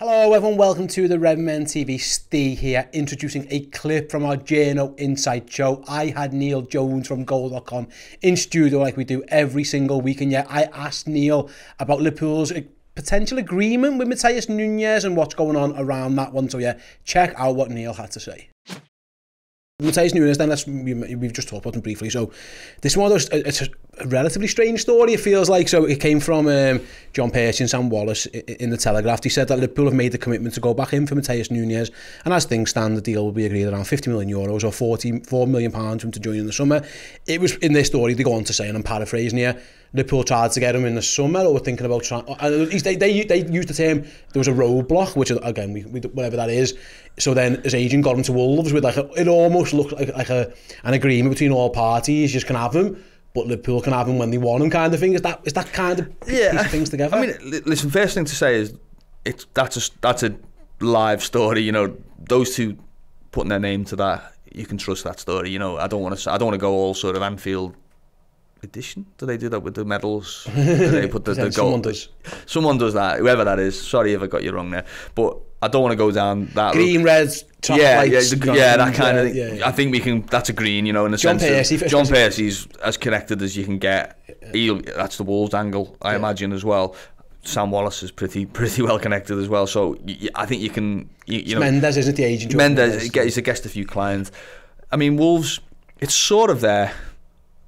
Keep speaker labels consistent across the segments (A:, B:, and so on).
A: Hello everyone, welcome to the Redmen TV. Steve here, introducing a clip from our Journo Insight show. I had Neil Jones from Goal.com in studio like we do every single week, and yeah, I asked Neil about Liverpool's potential agreement with Matheus Nunes and what's going on around that one. So yeah, check out what Neil had to say. Matheus Nunes, then we've just talked about him briefly. So this one, it's a relatively strange story, it feels like. So it came from John Percy and Sam Wallace in the Telegraph. They said that Liverpool have made the commitment to go back in for Matheus Nunes, and as things stand, the deal will be agreed around €50 million or £44 million for him to join in the summer. It was in this story, they go on to say, and I'm paraphrasing here, Liverpool tried to get him in the summer, or were thinking about trying. They used the term, there was a roadblock, which again, whatever that is. So then his agent got him to Wolves with it almost looked like an agreement between all parties. You just can have him, but Liverpool can have him when they want him, kind of thing. Is that kind of piece of things together?
B: I mean, listen, first thing to say is that's a live story. You know, those two putting their name to that, you can trust that story. You know, I don't want to go all sort of Anfield edition. Do they do that with the medals? Do they put the goal? Someone does that. Whoever that is. Sorry if I got you wrong there, but I don't want to go down that
A: green, red, top lights,
B: that kind of thing. Yeah. I think we can. That's a green, you know, in the sense of John Percy's as connected as you can get. That's the Wolves angle, I imagine, as well. Sam Wallace is pretty well connected as well. So I think you can. You know,
A: Mendes isn't the agent.
B: Mendes he's against a few clients. I mean, Wolves. It's sort of there.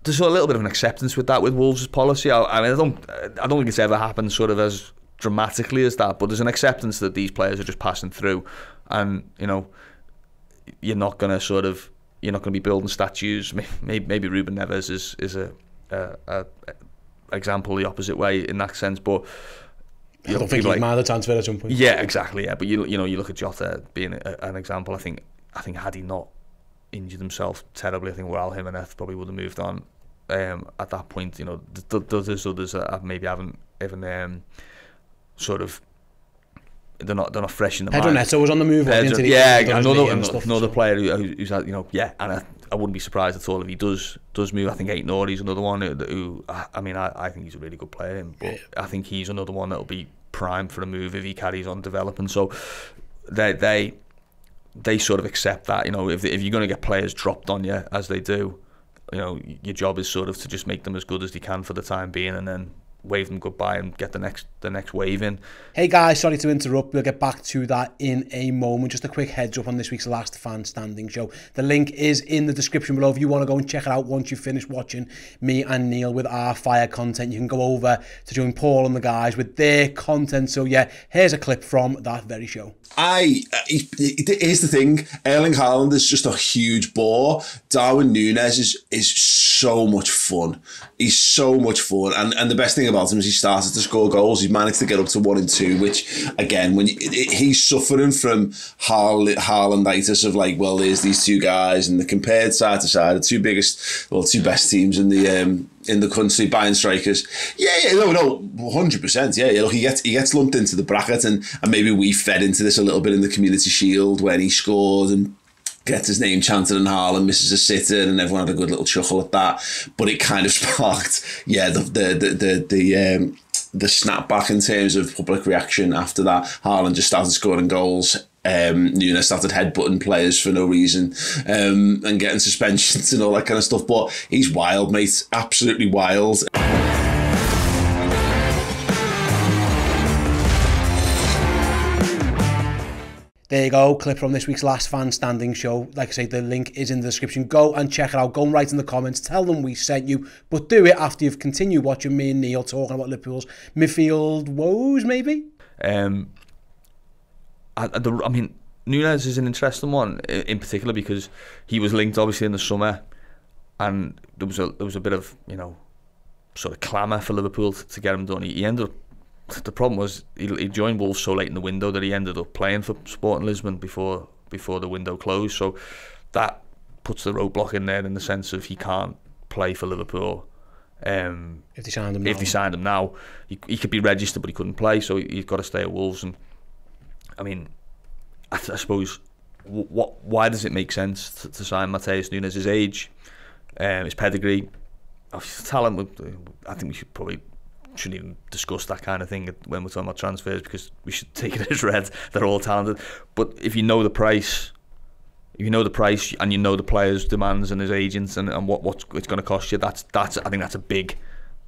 B: There's a little bit of an acceptance with that with Wolves' policy. I don't think it's ever happened sort of as dramatically as that, but there's an acceptance that these players are just passing through, and you know, you're not going to be building statues. Maybe Ruben Neves is a example the opposite way in that sense, but
A: I don't think he'd mind the transfer at some point.
B: Yeah, exactly. Yeah, but you look at Jota being an example. I think had he not injured himself terribly, I think him and Eth probably would have moved on. At that point, you know, there's others that maybe haven't even sort of they're not fresh in the mind.
A: Neto was on the move.
B: Another player who's had, you know, and I wouldn't be surprised at all if he does move. I think Eight Nori's another one who I mean, I think he's a really good player, but I think he's another one that'll be primed for a move if he carries on developing. So they sort of accept that, you know, if you're going to get players dropped on you as they do, you know, your job is sort of to just make them as good as they can for the time being, and then wave them goodbye and get the next wave in.
A: Hey guys, sorry to interrupt. We'll get back to that in a moment. Just a quick heads up on this week's Last Fan Standing show. The link is in the description below if you want to go and check it out once you've finished watching me and Neil with our fire content. You can go over to join Paul and the guys with their content. So yeah, here's a clip from that very show.
C: Here's the thing, Erling Haaland is just a huge bore. Darwin Núñez is so much fun. He's so much fun, and the best thing about him is he started to score goals. He's managed to get up to 1 and 2, which again, when he's suffering from Haalanditis of like, well, there's these two guys, and they're compared side to side, the two best teams in the country, buying strikers. No, 100%. Yeah. Look, he gets lumped into the bracket, and maybe we fed into this a little bit in the Community Shield when he scored and gets his name chanted and Haaland misses a sitter, and everyone had a good little chuckle at that. But it kind of sparked, the snapback in terms of public reaction after that. Haaland just started scoring goals. Nunes started headbutting players for no reason, and getting suspensions and all that kind of stuff. But he's wild, mate. Absolutely wild.
A: There you go, clip from this week's Last Fan Standing show. Like I say, the link is in the description. Go and check it out. Go and write in the comments. Tell them we sent you. But do it after you've continued watching me and Neil talking about Liverpool's midfield woes, maybe? I
B: mean, Nunes is an interesting one in particular because he was linked obviously in the summer, and there was a bit of, you know, sort of clamour for Liverpool to get him done. He ended up. The problem was he joined Wolves so late in the window that he ended up playing for Sporting Lisbon before the window closed. So that puts the roadblock in there in the sense of he can't play for Liverpool.
A: If they signed him
B: now, he could be registered, but he couldn't play. So he's got to stay at Wolves. And I mean, I suppose why does it make sense to sign Matheus Nunes? His age, his pedigree, his talent. I think we should probably shouldn't even discuss that kind of thing when we're talking about transfers, because we should take it as read. They're all talented. But if you know the price, and you know the player's demands and his agents and what it's going to cost you, that's I think that's a big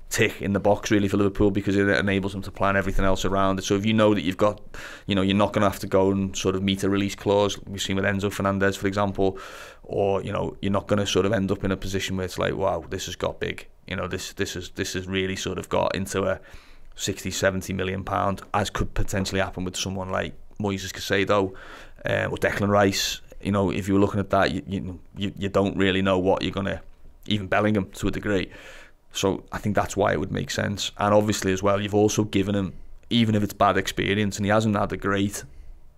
B: tick in the box really for Liverpool, because it enables them to plan everything else around it. So if you know that you've got, you're not going to have to go and sort of meet a release clause, we've seen with Enzo Fernandez, for example, or you're not going to sort of end up in a position where it's like, wow, this has got big, this has really sort of got into a 60-70 million pound, as could potentially happen with someone like Moises Caicedo or Declan Rice. If you were looking at that, you don't really know what you're going to, even Bellingham to a degree. So I think that's why it would make sense. And obviously as well, you've also given him, even if it's bad experience, and he hasn't had a great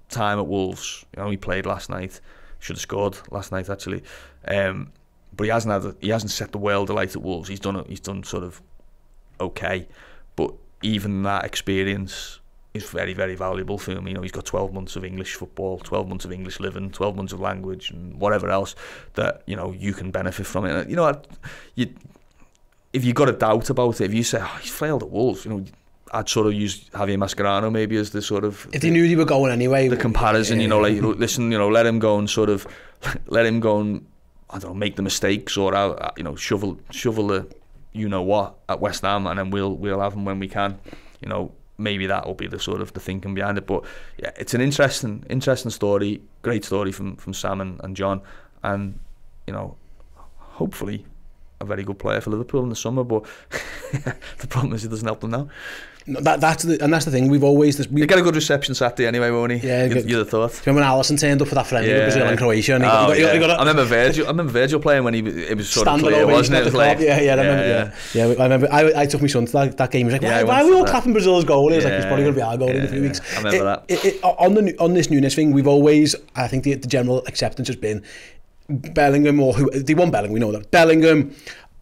B: time at Wolves. He played last night. Should have scored last night actually. But he hasn't set the world alight at Wolves. He's done sort of okay. But even that experience is very, very valuable for him. He's got 12 months of English football, 12 months of English living, 12 months of language, and whatever else that you can benefit from it. If you got a doubt about it, if you say, he's failed at Wolves, I'd sort of use Javier Mascherano maybe as the sort of... If
A: they knew they were going anyway.
B: The comparison, listen, let him go and sort of, I don't know, make the mistakes, or, shovel the what at West Ham, and then we'll have him when we can. Maybe that will be the sort of the thinking behind it. But yeah, it's an interesting story, great story from Sam and John, and, hopefully a very good player for Liverpool in the summer, but the problem is it doesn't help them now.
A: No, that's the thing. We've always...
B: He get a good reception Saturday anyway, won't he?
A: Yeah,
B: you'd have thought.
A: Remember when Alisson turned up for that friendly with Brazil and Croatia? And
B: I remember Virgil playing when it was sort of clear, wasn't it? It was like,
A: I remember. I took my son to that game. He was like, why are we all clapping Brazil's goal? He was like, it's probably going to be our goal in a few weeks.
B: I remember that.
A: On this Nunes thing, we've always, I think the general acceptance has been Bellingham, or who they won Bellingham, we know that. Bellingham,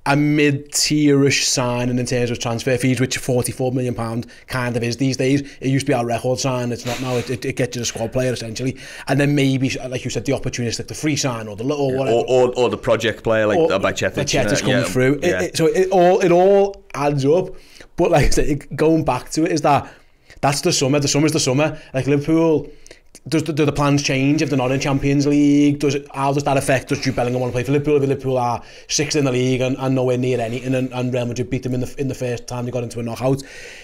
A: a mid-tierish signing in terms of transfer fees, which £44 million kind of is these days. It used to be our record sign, it's not now. It gets you the squad player essentially, and then maybe, like you said, the opportunistic, the free sign, or the little whatever,
B: or the project player like Bajcetic
A: coming through. So it all adds up. But like I said, going back to it, that's the summer. The summer's the summer. Like Liverpool. Do the plans change if they're not in Champions League? How does that affect? Does Jude Bellingham want to play for Liverpool? If Liverpool are sixth in the league and nowhere near anything, and Real Madrid beat them in the first time they got into a knockout,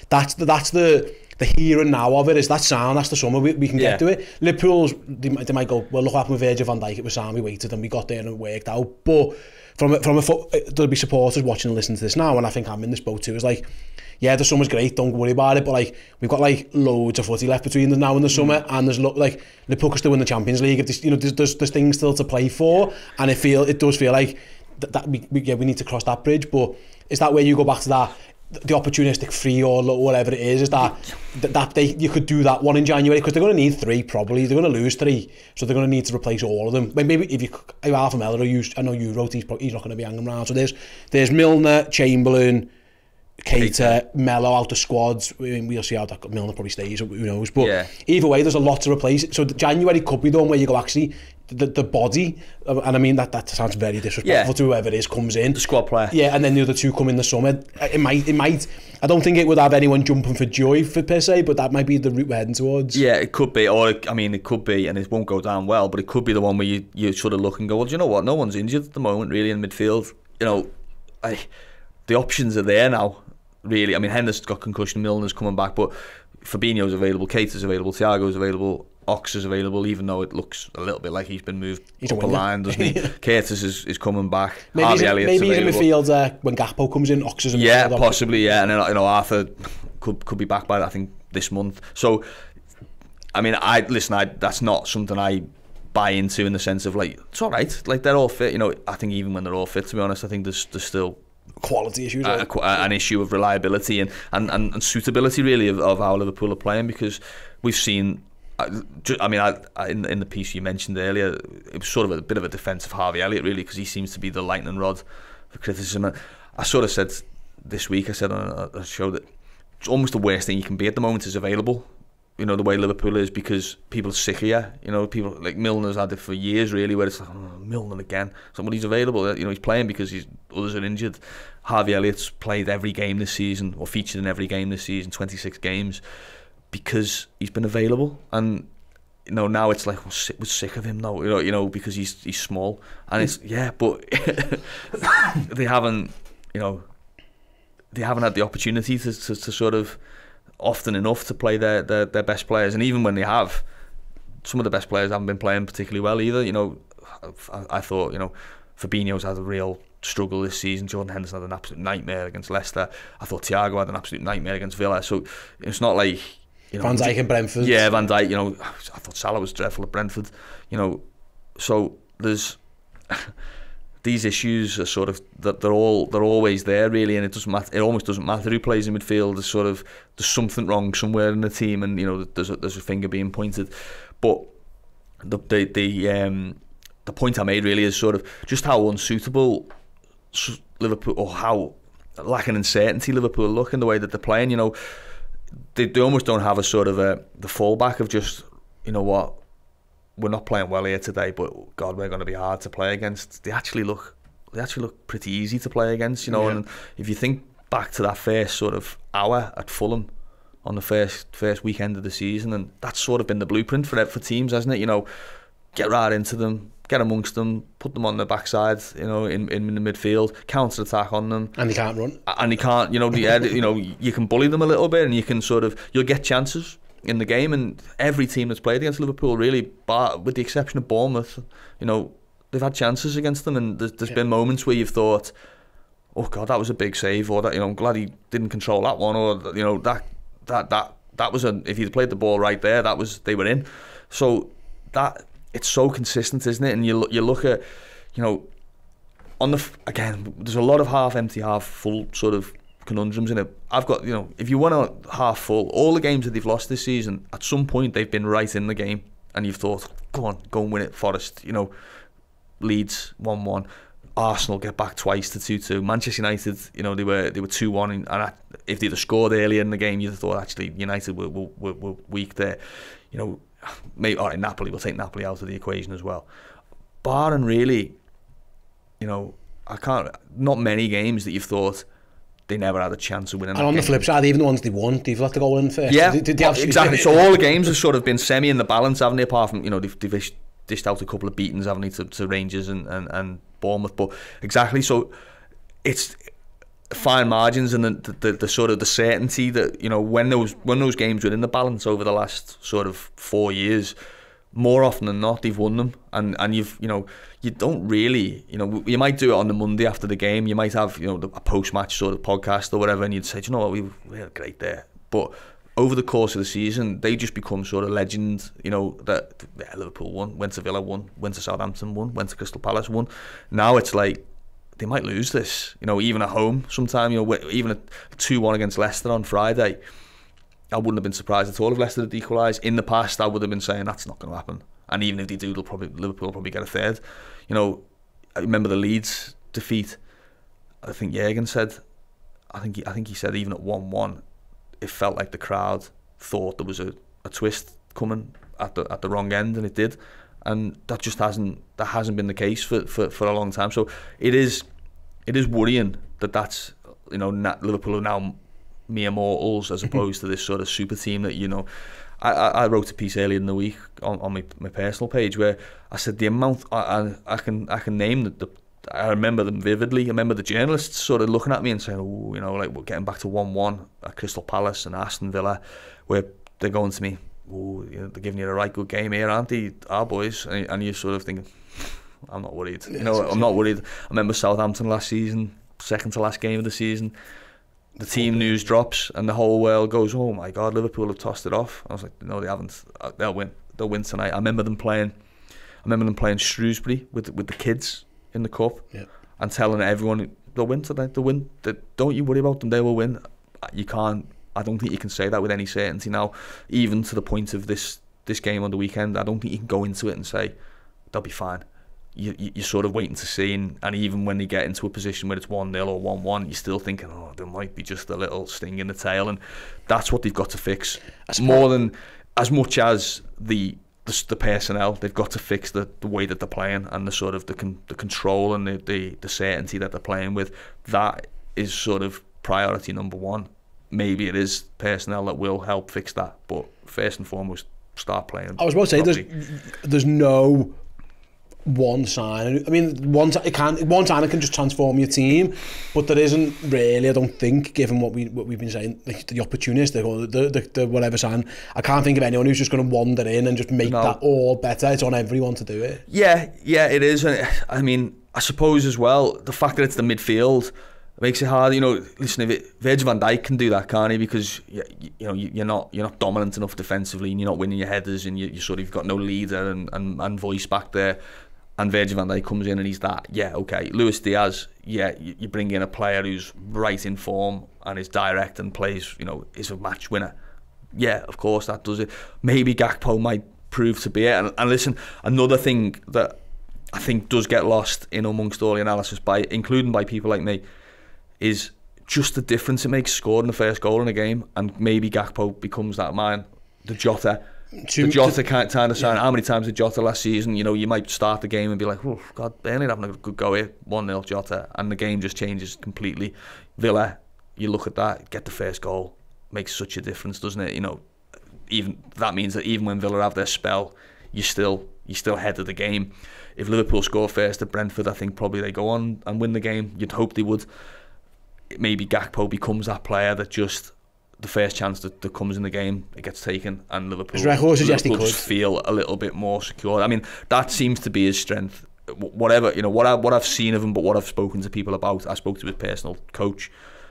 A: that's the here and now of it. Is that sound? That's the summer. We can get to it. Liverpool's they might go, well, look what happened with Virgil van Dijk. It was sound. We waited and we got there and it worked out. But there'll be supporters watching and listening to this now, and I think I'm in this boat too. It's like, yeah, the summer's great, don't worry about it, but like we've got like loads of footy left between now and the summer, and there's like Liverpool could still win the Champions League. If there's things still to play for, and it does feel like that we need to cross that bridge. But is that where you go back to that, the opportunistic free or whatever it is that you could do that one in January, because they're going to need 3 probably. They're going to lose 3, so they're going to need to replace all of them. Maybe if Alpha Miller, I know you wrote, he's not going to be hanging around. So there's Milner, Chamberlain, Keita, Melo out of squads. I mean, we'll see how that Milner probably stays, who knows, but either way there's a lot to replace. So January could be the one where you go, actually the body, and I mean that sounds very disrespectful to whoever it is comes in,
B: the squad player,
A: and then the other 2 come in the summer. It might I don't think it would have anyone jumping for joy per se, but that might be the route we're heading towards.
B: Yeah, it could be, or I mean it could be, and it won't go down well, but it could be the one where you sort of look and go, well, do you know what, no one's injured at the moment really in midfield. The options are there now, really. I mean, Henderson's got concussion, Milner's coming back, but Fabinho's available, Keita's available, Thiago's available, Ox is available, even though it looks a little bit like he's been moved up a line, doesn't he? Curtis is coming back.
A: Maybe he's in midfield when Gakpo comes in, Ox is in midfield.
B: Yeah, possibly, yeah. And then, Arthur could be back by, I think, this month. So, I mean, that's not something I buy into in the sense of, like, it's all right. Like, they're all fit. I think even when they're all fit, to be honest, I think there's still
A: quality issues,
B: an issue of reliability and suitability really of how Liverpool are playing, because we've seen, I mean, in the piece you mentioned earlier, it was sort of a bit of a defence of Harvey Elliott really, because he seems to be the lightning rod for criticism. I sort of said this week, I said on a show that it's almost the worst thing you can be at the moment is available. you know, the way Liverpool is, because people are sick of you. You know, people like Milner's had it for years, really, where it's like, oh, Milner again. Somebody's available. You know, he's playing because others are injured. Harvey Elliott's played every game this season, or featured in every game this season, 26 games, because he's been available. And you know, now it's like, we're sick of him now. You know, because he's small, and it's but they haven't had the opportunity to sort of often enough to play their best players. And even when they have, some of the best players haven't been playing particularly well either. You know, I thought, you know, Fabinho's had a real struggle this season. Jordan Henderson had an absolute nightmare against Leicester. I thought Thiago had an absolute nightmare against Villa. So it's not like, you know,
A: Van Dijk and Brentford.
B: Yeah, Van Dijk. You know, I thought Salah was dreadful at Brentford. You know, so there's these issues are sort of that they're always there, really, and it doesn't matter. It almost doesn't matter who plays in midfield. There's something wrong somewhere in the team, and you know, there's a finger being pointed. But the point I made really is sort of just how unsuitable Liverpool, or how lacking in certainty Liverpool look in the way that they're playing. You know, they almost don't have a sort of the fallback of just, you know what, we're not playing well here today, but God, we're going to be hard to play against. They actually look pretty easy to play against, you know. Yeah. And if you think back to that first sort of hour at Fulham on the first weekend of the season, and that's sort of been the blueprint for teams, hasn't it? You know, get right into them, get amongst them, put them on the backside, you know, in the midfield, counter attack on them,
A: and they can't run,
B: and they can't, you know, you know, you can bully them a little bit, and you can you'll get chances in the game. And every team that's played against Liverpool, really, with the exception of Bournemouth, you know, they've had chances against them, and there's been moments where you've thought, oh God, that was a big save, or that, you know, I'm glad he didn't control that one, or, you know, that was if he'd played the ball right there, they were in. So that, it's so consistent, isn't it? And you look at, you know, again, there's a lot of half empty, half full sort of conundrums in it. I've got, you know, if you want a half full, all the games that they've lost this season, at some point they've been right in the game, and you've thought, go and win it. Forest, you know, Leeds 1-1, Arsenal get back twice to 2-2. Manchester United, you know, they were 2-1, and if they'd have scored earlier in the game, you'd have thought actually United were weak there. You know, maybe, all right, Napoli, we'll take Napoli out of the equation as well. Barring really, you know, not many games that you've thought they never had a chance of winning.
A: And on the flip side, even the ones they won, they've let the goal in first.
B: Yeah,
A: did they
B: exactly. So all the games have sort of been semi in the balance, haven't they? Apart from, you know, they've dished out a couple of beatings, haven't they, to Rangers and Bournemouth. But exactly, so it's fine margins, and the sort of the certainty that, you know, when those games were in the balance over the last sort of 4 years, more often than not they've won them, and you've, you know, you don't really, you know, you might do it on the Monday after the game, you might have, you know, a post-match sort of podcast or whatever, and you'd say, do you know what, we were great there. But over the course of the season, they just become sort of legend, you know, that Liverpool won, went to Villa won, went to Southampton won, went to Crystal Palace won. Now it's like, they might lose this, you know, even at home sometime, you know, even a 2-1 against Leicester on Friday, I wouldn't have been surprised at all if Leicester had equalised. In the past, I would have been saying that's not going to happen. And even if they do, Liverpool will probably get a third. You know, I remember the Leeds defeat. I think Jürgen said, I think he said even at 1-1, it felt like the crowd thought there was a twist coming at the wrong end, and it did. And that just hasn't been the case for a long time. So it is worrying that's, you know, Liverpool are now mere mortals as opposed to this sort of super team that, you know. I wrote a piece earlier in the week on my personal page where I said the amount I can name the I remember them vividly. I remember the journalists sort of looking at me and saying, oh, you know, like, we're getting back to 1-1 at Crystal Palace and Aston Villa, where they're going to me, oh, you know, they're giving you a right good game here, aren't they, our boys? And you're sort of thinking, I'm not worried. You know, I'm not worried. I remember Southampton last season, second to last game of the season. The team news drops and the whole world goes, oh my God, Liverpool have tossed it off. I was like, no, they haven't. They'll win. They'll win tonight. I remember them playing Shrewsbury with the kids in the cup, and telling everyone they'll win tonight. They'll win. Don't you worry about them. They will win. You can't. I don't think you can say that with any certainty now. Even to the point of this game on the weekend, I don't think you can go into it and say they'll be fine. You're sort of waiting to see, and even when they get into a position where it's 1-0 or 1-1, you're still thinking, oh, there might be just a little sting in the tail, and that's what they've got to fix. More than as much as the personnel, they've got to fix the way that they're playing and the sort of the control and the certainty that they're playing with. That is sort of priority number one. Maybe it is personnel that will help fix that, but first and foremost, start playing.
A: I was about to say there's no one sign. I mean, one sign it can just transform your team, but there isn't really, I don't think, given what we've been saying, like the opportunistic or the whatever sign. I can't think of anyone who's just going to wander in and just make that all better. It's on everyone to do it.
B: Yeah, it is. I mean, I suppose as well, the fact that it's the midfield makes it hard. You know, listen, Virgil van Dijk can do that, can't he? Because you're not dominant enough defensively, and you're not winning your headers, and you sort of got no leader and voice back there. And Virgil van Dijk comes in and he's that. Yeah, okay. Luis Diaz, yeah, you bring in a player who's right in form and is direct and plays, is a match winner. Yeah, of course, that does it. Maybe Gakpo might prove to be it. And listen, another thing that I think does get lost in amongst all the analysis, including by people like me, is just the difference it makes scoring the first goal in a game, and maybe Gakpo becomes that man. The Jota kind of sign. How many times did Jota last season? You might start the game and be like, oh God, Burnley having a good go here, 1-0 Jota, and the game just changes completely. Villa, you look at that, get the first goal, makes such a difference, doesn't it? Even that means that even when Villa have their spell, you still head of the game. If Liverpool score first at Brentford, I think probably they go on and win the game. You'd hope they would. Maybe Gakpo becomes that player that just, the first chance that comes in the game, it gets taken, and Liverpool just feel a little bit more secure. I mean, that seems to be his strength. Whatever, what I've seen of him, but what I've spoken to people about, I spoke to his personal coach,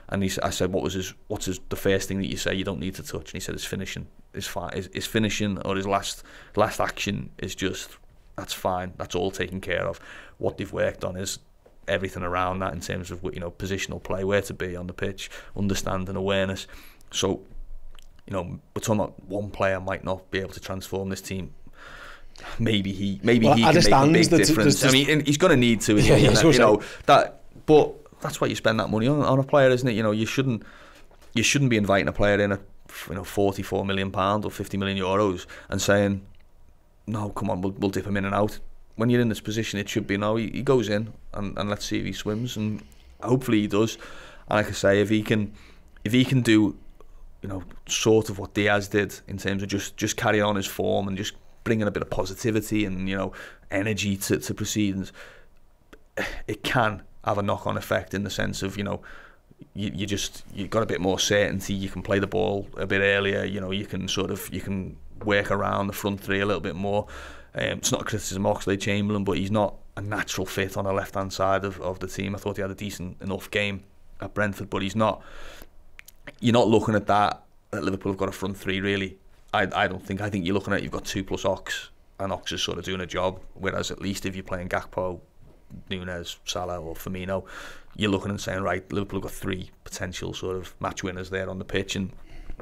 B: and I said, what's the first thing that you say you don't need to touch? And he said his finishing is fine. His finishing or his last action is just, that's fine. That's all taken care of. What they've worked on is everything around that in terms of positional play, where to be on the pitch, understanding, awareness. So, we're talking about one player might not be able to transform this team. Maybe he can make a big difference. I mean, he's going to need to. But that's why you spend that money on a player, isn't it? You shouldn't be inviting a player in at £44 million or 50 million euros and saying, no, come on, we'll dip him in and out. When you're in this position, it should be, no, he goes in and let's see if he swims, and hopefully he does. And like I say, if he can do, sort of what Diaz did in terms of just carry on his form and just bringing a bit of positivity and energy to proceedings, it can have a knock-on effect in the sense of you've got a bit more certainty. You can play the ball a bit earlier. You can work around the front three a little bit more. It's not a criticism of Oxlade-Chamberlain, but he's not a natural fit on the left-hand side of the team. I thought he had a decent enough game at Brentford, but he's not. You're not looking at that Liverpool have got a front three, really. I don't think. I think you're looking at, you've got 2 plus Ox, and Ox is sort of doing a job, whereas at least if you're playing Gakpo, Nunes, Salah or Firmino, you're looking and saying, right, Liverpool have got 3 potential sort of match winners there on the pitch, and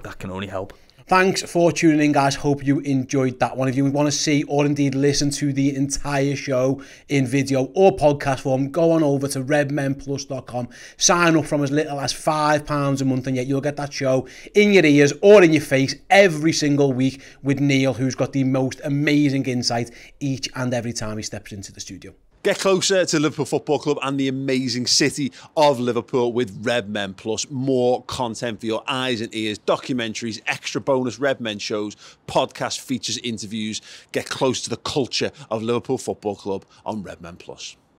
B: that can only help.
A: Thanks for tuning in, guys. Hope you enjoyed that one. If you want to see or indeed listen to the entire show in video or podcast form, go on over to redmenplus.com. Sign up from as little as £5 a month, and yet you'll get that show in your ears or in your face every single week with Neil, who's got the most amazing insight each and every time he steps into the studio.
C: Get closer to Liverpool Football Club and the amazing city of Liverpool with Redmen Plus. More content for your eyes and ears, documentaries, extra bonus Redmen shows, podcast features, interviews. Get close to the culture of Liverpool Football Club on Redmen Plus.